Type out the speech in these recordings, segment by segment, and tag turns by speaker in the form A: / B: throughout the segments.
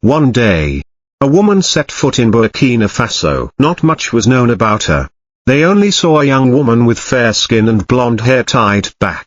A: One day, a woman set foot in Burkina Faso. Not much was known about her. They only saw a young woman with fair skin and blonde hair tied back,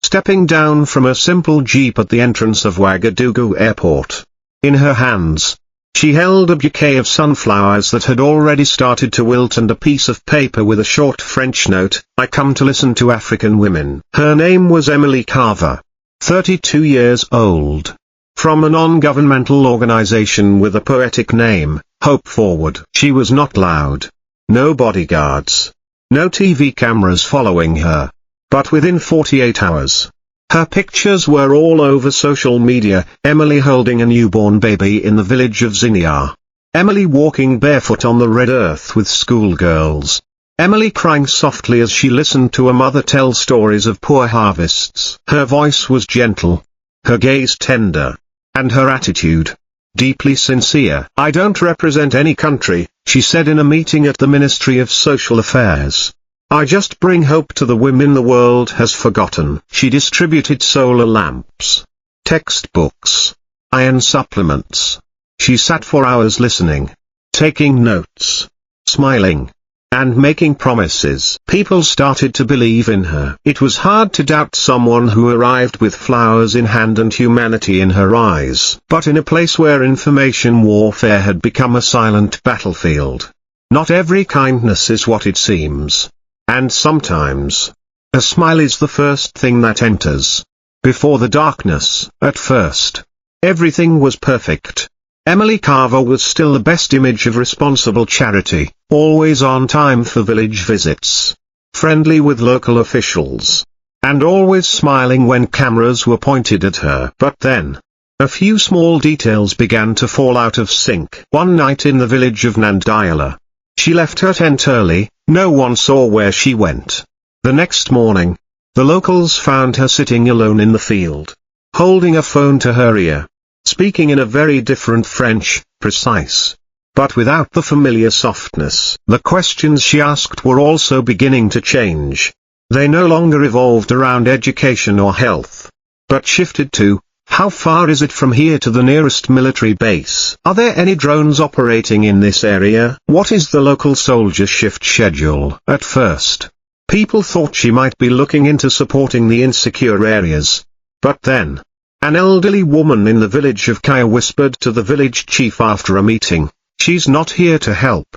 A: stepping down from a simple jeep at the entrance of Ouagadougou airport. In her hands, she held a bouquet of sunflowers that had already started to wilt and a piece of paper with a short French note, "I come to listen to African women." Her name was Emily Carver, 32 years old. From a non-governmental organization with a poetic name, Hope Forward. She was not loud. No bodyguards. No TV cameras following her. But within 48 hours, her pictures were all over social media. Emily holding a newborn baby in the village of Zinia. Emily walking barefoot on the red earth with schoolgirls. Emily crying softly as she listened to a mother tell stories of poor harvests. Her voice was gentle, her gaze tender, and her attitude deeply sincere. "I don't represent any country," she said in a meeting at the Ministry of Social Affairs. "I just bring hope to the women the world has forgotten." She distributed solar lamps, textbooks, iron supplements. She sat for hours listening, taking notes, smiling, and making promises. People started to believe in her. It was hard to doubt someone who arrived with flowers in hand and humanity in her eyes. But in a place where information warfare had become a silent battlefield, not every kindness is what it seems. And sometimes, a smile is the first thing that enters. Before the darkness, at first, everything was perfect. Emily Carver was still the best image of responsible charity, always on time for village visits, friendly with local officials, and always smiling when cameras were pointed at her. But then, a few small details began to fall out of sync. One night in the village of Nandayala, she left her tent early. No one saw where she went. The next morning, the locals found her sitting alone in the field, holding a phone to her ear, speaking in a very different French, precise, but without the familiar softness. The questions she asked were also beginning to change. They no longer revolved around education or health, but shifted to, how far is it from here to the nearest military base? Are there any drones operating in this area? What is the local soldier shift schedule? At first, people thought she might be looking into supporting the insecure areas. But then, an elderly woman in the village of Kaya whispered to the village chief after a meeting, "She's not here to help.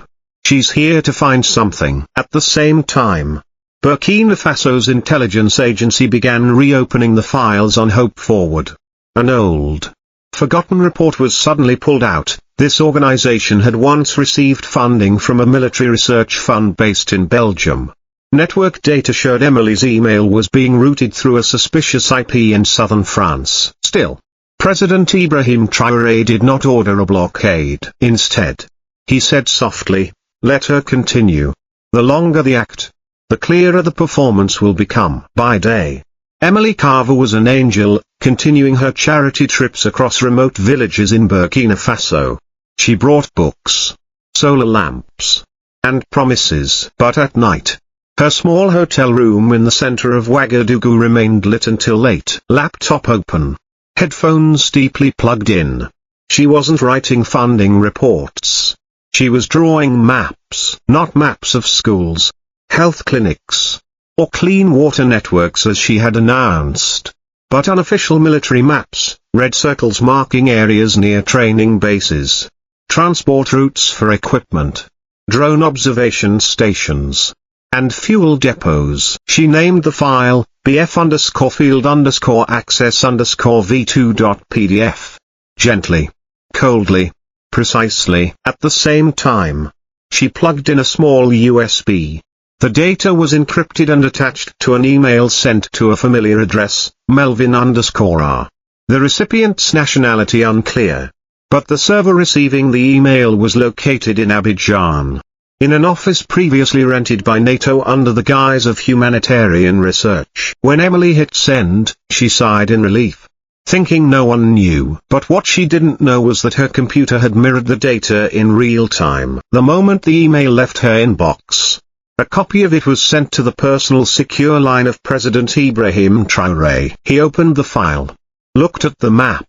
A: She's here to find something." At the same time, Burkina Faso's intelligence agency began reopening the files on Hope Forward. An old, forgotten report was suddenly pulled out. This organization had once received funding from a military research fund based in Belgium. Network data showed Emily's email was being routed through a suspicious IP in southern France. Still, President Ibrahim Traoré did not order a blockade. Instead, he said softly, "Let her continue. The longer the act, the clearer the performance will become." By day, Emily Carver was an angel, continuing her charity trips across remote villages in Burkina Faso. She brought books, solar lamps, and promises. But at night, her small hotel room in the center of Ouagadougou remained lit until late. Laptop open, headphones deeply plugged in. She wasn't writing funding reports. She was drawing maps. Not maps of schools, health clinics, or clean water networks as she had announced, but unofficial military maps, red circles marking areas near training bases, transport routes for equipment, drone observation stations, and fuel depots. She named the file, bf_field_access_v2.pdf. Gently, coldly, precisely. At the same time, she plugged in a small USB. The data was encrypted and attached to an email sent to a familiar address, Melvin_R. The recipient's nationality unclear, but the server receiving the email was located in Abidjan, in an office previously rented by NATO under the guise of humanitarian research. When Emily hit send, she sighed in relief, thinking no one knew. But what she didn't know was that her computer had mirrored the data in real time. The moment the email left her inbox, a copy of it was sent to the personal secure line of President Ibrahim Traoré. He opened the file, looked at the map,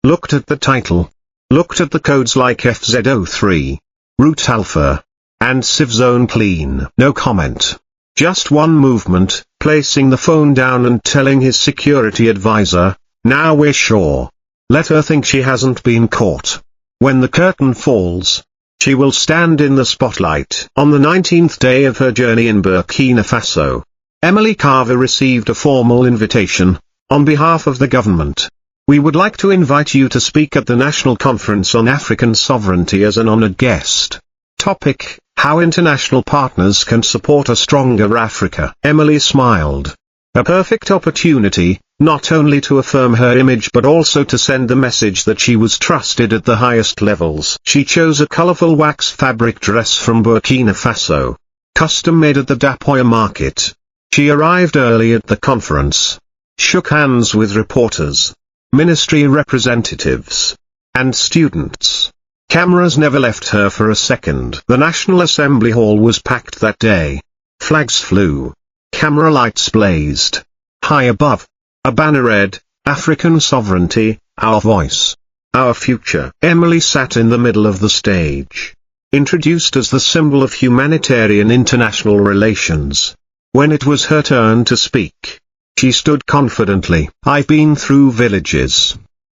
A: looked at the title, looked at the codes like FZ03, root alpha, and civ zone clean. No comment. Just one movement, placing the phone down and telling his security advisor, "Now we're sure. Let her think she hasn't been caught. When the curtain falls, she will stand in the spotlight." On the 19th day of her journey in Burkina Faso, Emily Carver received a formal invitation. On behalf of the government, we would like to invite you to speak at the National Conference on African Sovereignty as an honored guest. Topic: How international partners can support a stronger Africa. Emily smiled. A perfect opportunity, not only to affirm her image but also to send the message that she was trusted at the highest levels. She chose a colorful wax fabric dress from Burkina Faso, custom made at the Dapoya market. She arrived early at the conference, shook hands with reporters, ministry representatives, and students. Cameras never left her for a second. The National Assembly Hall was packed that day. Flags flew. Camera lights blazed. High above, a banner read, "African Sovereignty, Our Voice, Our Future." Emily sat in the middle of the stage, introduced as the symbol of humanitarian international relations. When it was her turn to speak, she stood confidently. "I've been through villages,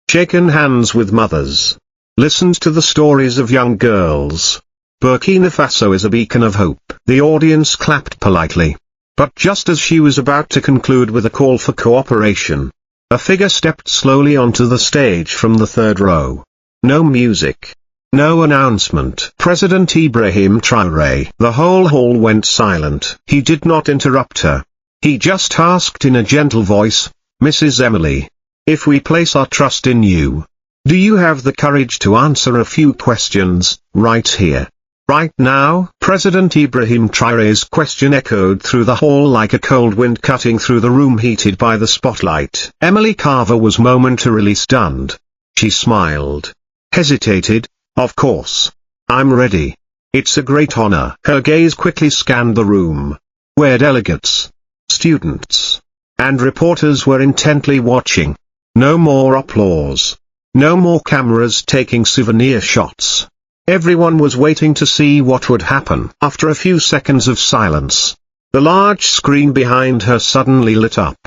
A: shaken hands with mothers, listened to the stories of young girls. Burkina Faso is a beacon of hope." The audience clapped politely. But just as she was about to conclude with a call for cooperation, a figure stepped slowly onto the stage from the third row. No music. No announcement. President Ibrahim Traoré. The whole hall went silent. He did not interrupt her. He just asked in a gentle voice, "Mrs. Emily, if we place our trust in you, do you have the courage to answer a few questions, right here, right now?" President Ibrahim Traoré's question echoed through the hall like a cold wind cutting through the room heated by the spotlight. Emily Carver was momentarily stunned. She smiled, hesitated. "Of course. I'm ready. It's a great honor." Her gaze quickly scanned the room, where delegates, students, and reporters were intently watching. No more applause. No more cameras taking souvenir shots. Everyone was waiting to see what would happen. After a few seconds of silence, the large screen behind her suddenly lit up.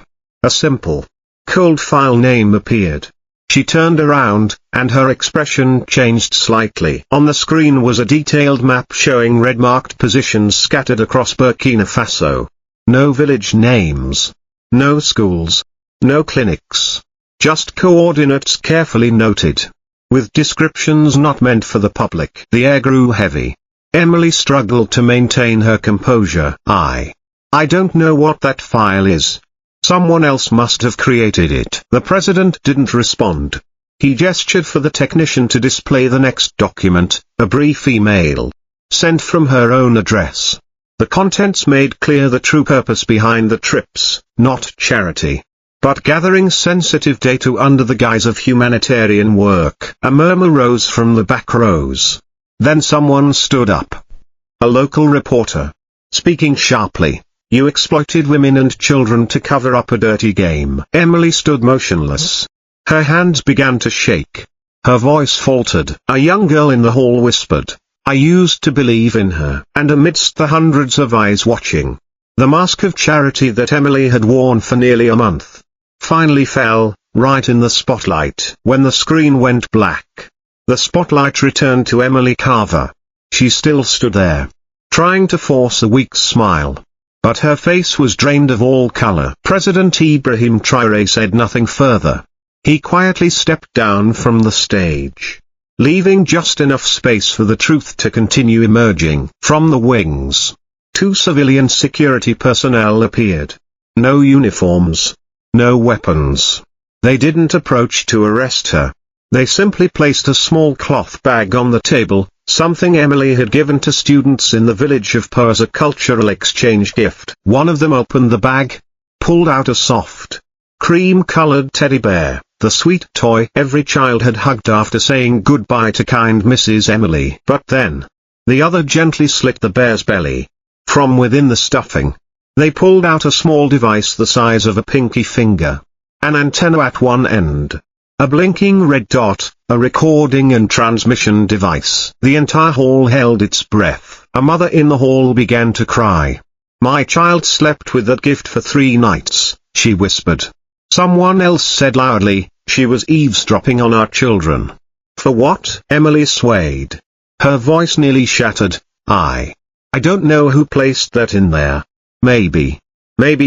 A: A simple, cold file name appeared. She turned around, and her expression changed slightly. On the screen was a detailed map showing red-marked positions scattered across Burkina Faso. No village names. No schools. No clinics. Just coordinates carefully noted, with descriptions not meant for the public. The air grew heavy. Emily struggled to maintain her composure. I don't know what that file is. Someone else must have created it." The president didn't respond. He gestured for the technician to display the next document, a brief email, sent from her own address. The contents made clear the true purpose behind the trips, not charity, but gathering sensitive data under the guise of humanitarian work. A murmur rose from the back rows. Then someone stood up. A local reporter, speaking sharply. "You exploited women and children to cover up a dirty game." Emily stood motionless. Her hands began to shake. Her voice faltered. A young girl in the hall whispered, "I used to believe in her." And amidst the hundreds of eyes watching, the mask of charity that Emily had worn for nearly a month finally fell, right in the spotlight. When the screen went black, the spotlight returned to Emily Carver. She still stood there, trying to force a weak smile. But her face was drained of all color. President Ibrahim Traoré said nothing further. He quietly stepped down from the stage, leaving just enough space for the truth to continue emerging. From the wings, 2 civilian security personnel appeared. No uniforms. No weapons. They didn't approach to arrest her. They simply placed a small cloth bag on the table, something Emily had given to students in the village of Po as a cultural exchange gift. One of them opened the bag, pulled out a soft, cream-colored teddy bear, the sweet toy every child had hugged after saying goodbye to kind Mrs. Emily. But then, the other gently slit the bear's belly. From within the stuffing, they pulled out a small device the size of a pinky finger, an antenna at one end. A blinking red dot, a recording and transmission device. The entire hall held its breath. A mother in the hall began to cry. "My child slept with that gift for 3 nights, she whispered. Someone else said loudly, "She was eavesdropping on our children." "For what?" Emily swayed. Her voice nearly shattered. I don't know who placed that in there. Maybe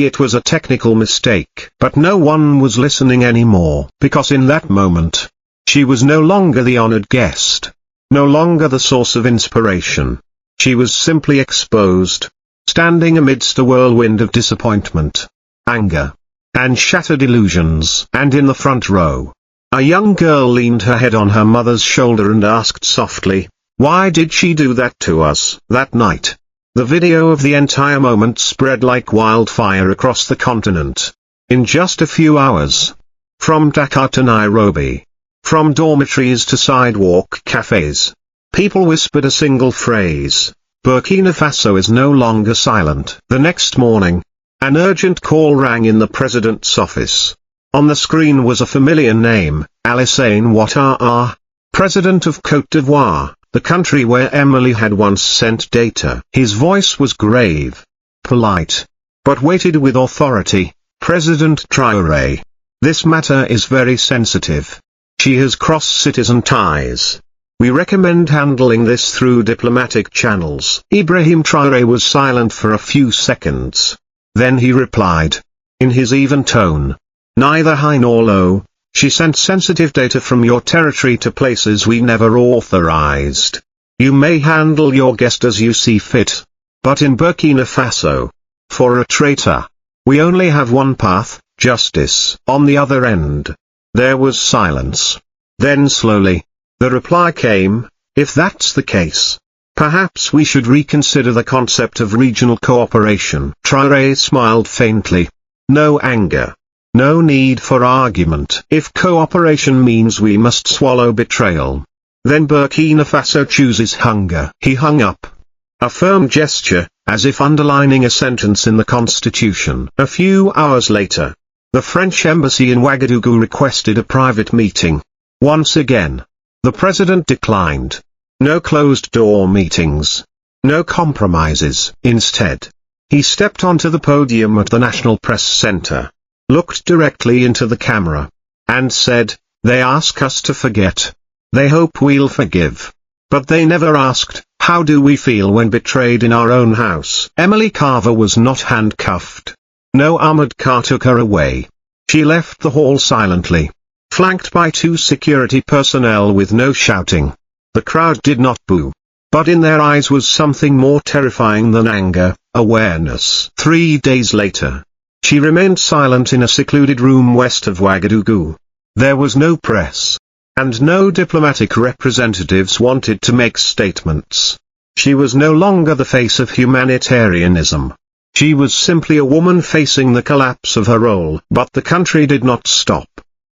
A: it was a technical mistake. But no one was listening anymore, because in that moment, she was no longer the honored guest. No longer the source of inspiration. She was simply exposed, standing amidst a whirlwind of disappointment, anger, and shattered illusions. And in the front row, a young girl leaned her head on her mother's shoulder and asked softly, "Why did she do that to us?" That night, the video of the entire moment spread like wildfire across the continent. In just a few hours. From Dakar to Nairobi. From dormitories to sidewalk cafes. People whispered a single phrase: Burkina Faso is no longer silent. The next morning, an urgent call rang in the president's office. On the screen was a familiar name, Alassane Ouattara, president of Côte d'Ivoire, the country where Emily had once sent data. His voice was grave, polite, but weighted with authority. "President Traoré, this matter is very sensitive. She has cross-citizen ties. We recommend handling this through diplomatic channels." Ibrahim Traoré was silent for a few seconds. Then he replied, in his even tone, "Neither high nor low. She sent sensitive data from your territory to places we never authorized. You may handle your guest as you see fit. But in Burkina Faso, for a traitor, we only have one path, justice." On the other end, there was silence. Then slowly, the reply came, "If that's the case, perhaps we should reconsider the concept of regional cooperation." Traoré smiled faintly. No anger. No need for argument. "If cooperation means we must swallow betrayal, then Burkina Faso chooses hunger." He hung up. A firm gesture, as if underlining a sentence in the constitution. A few hours later, the French embassy in Ouagadougou requested a private meeting. Once again, the president declined. No closed-door meetings. No compromises. Instead, he stepped onto the podium at the National Press Center, looked directly into the camera, and said, "They ask us to forget. They hope we'll forgive. But they never asked, how do we feel when betrayed in our own house?" Emily Carver was not handcuffed. No armored car took her away. She left the hall silently, flanked by 2 security personnel with no shouting. The crowd did not boo. But in their eyes was something more terrifying than anger, awareness. 3 days later, she remained silent in a secluded room west of Ouagadougou. There was no press, and no diplomatic representatives wanted to make statements. She was no longer the face of humanitarianism. She was simply a woman facing the collapse of her role. But the country did not stop.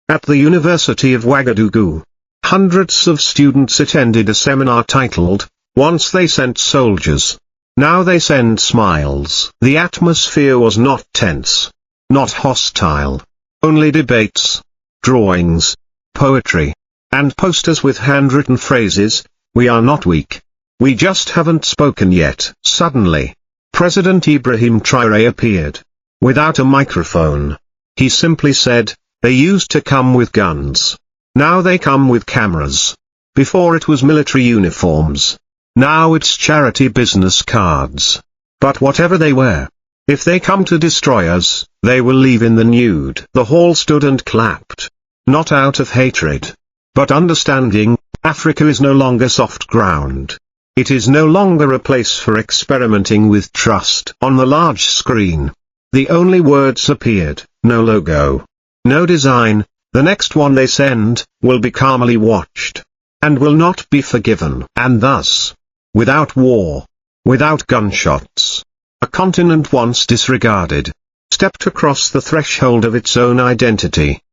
A: At the University of Ouagadougou, hundreds of students attended a seminar titled, "Once They Sent Soldiers, Now They Send Smiles." The atmosphere was not tense, not hostile. Only debates, drawings, poetry, and posters with handwritten phrases, "We are not weak. We just haven't spoken yet." Suddenly, President Ibrahim Traoré appeared. Without a microphone. He simply said, "They used to come with guns. Now they come with cameras. Before it was military uniforms. Now it's charity business cards. But whatever they wear, if they come to destroy us, they will leave in the nude." The hall stood and clapped. Not out of hatred, but understanding. Africa is no longer soft ground. It is no longer a place for experimenting with trust. On the large screen, the only words appeared: no logo, no design. "The next one they send, will be calmly watched, and will not be forgiven." And thus, without war, without gunshots, a continent once disregarded, stepped across the threshold of its own identity.